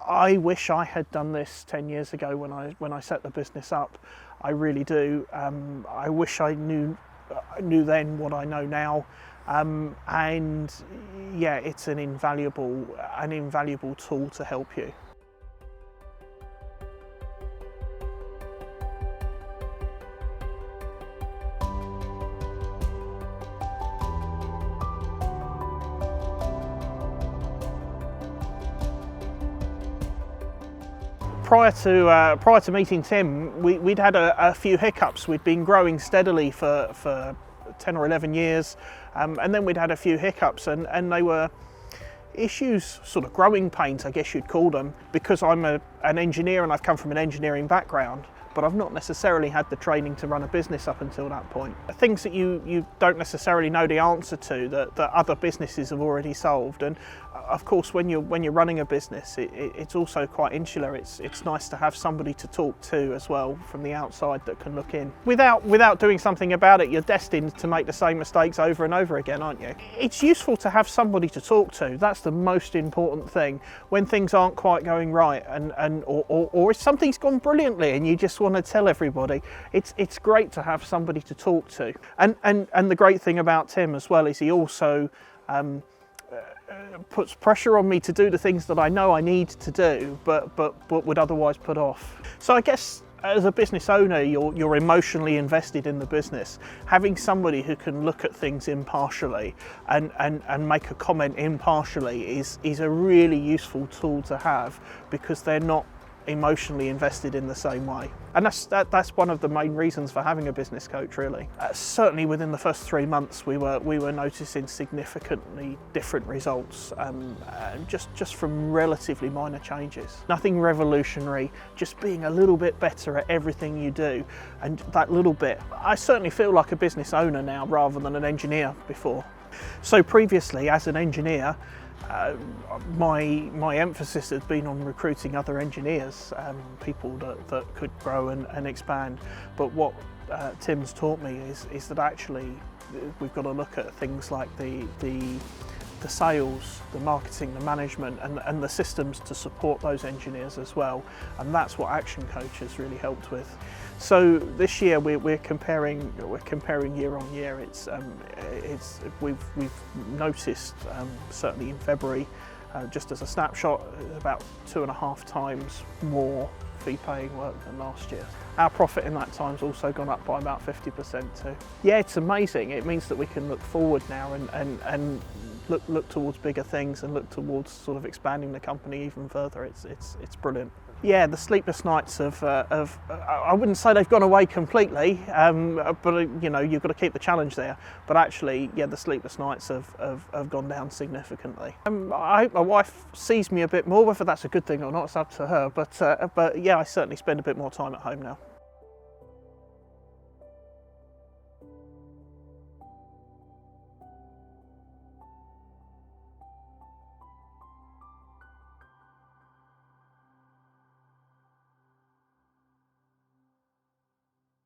I wish I had done this 10 years ago when I set the business up. I really do. I wish I knew then what I know now. And yeah, it's an invaluable tool to help you. Prior to meeting Tim, we'd had a few hiccups. We'd been growing steadily for 10 or 11 years, and then we'd had a few hiccups, and they were issues, sort of growing pains, I guess you'd call them, because I'm an engineer and I've come from an engineering background, but I've not necessarily had the training to run a business up until that point. Things that you don't necessarily know the answer to that other businesses have already solved. And of course, when you're running a business, it's also quite insular. It's nice to have somebody to talk to as well from the outside that can look in. Without doing something about it, you're destined to make the same mistakes over and over again, aren't you? It's useful to have somebody to talk to. That's the most important thing. When things aren't quite going right, or if something's gone brilliantly and you just want to tell everybody, it's great to have somebody to talk to. And the great thing about Tim as well is he also puts pressure on me to do the things that I know I need to do, but would otherwise put off. So I guess as a business owner, you're emotionally invested in the business. Having somebody who can look at things impartially and make a comment impartially is a really useful tool to have, because they're not emotionally invested in the same way. And that's one of the main reasons for having a business coach, really. Certainly within the first 3 months, we were noticing significantly different results, just from relatively minor changes. Nothing revolutionary, just being a little bit better at everything you do. And that little bit, I certainly feel like a business owner now rather than an engineer before. So previously, as an engineer, my emphasis has been on recruiting other engineers, people that could grow and expand. But what Tim's taught me is that actually we've got to look at things like the sales, the marketing, the management, and the systems to support those engineers as well. And that's what Action Coach has really helped with. So this year we're comparing year on year. We've noticed, certainly in February, just as a snapshot, about 2.5 times more fee-paying work than last year. Our profit in that time's also gone up by about 50% too. Yeah, it's amazing. It means that we can look forward now and look towards bigger things and look towards sort of expanding the company even further. It's brilliant. Yeah, the sleepless nights I wouldn't say they've gone away completely, but you know, you've got to keep the challenge there. But actually, yeah, the sleepless nights have gone down significantly. I hope my wife sees me a bit more. Whether that's a good thing or not, it's up to her. But yeah, I certainly spend a bit more time at home now.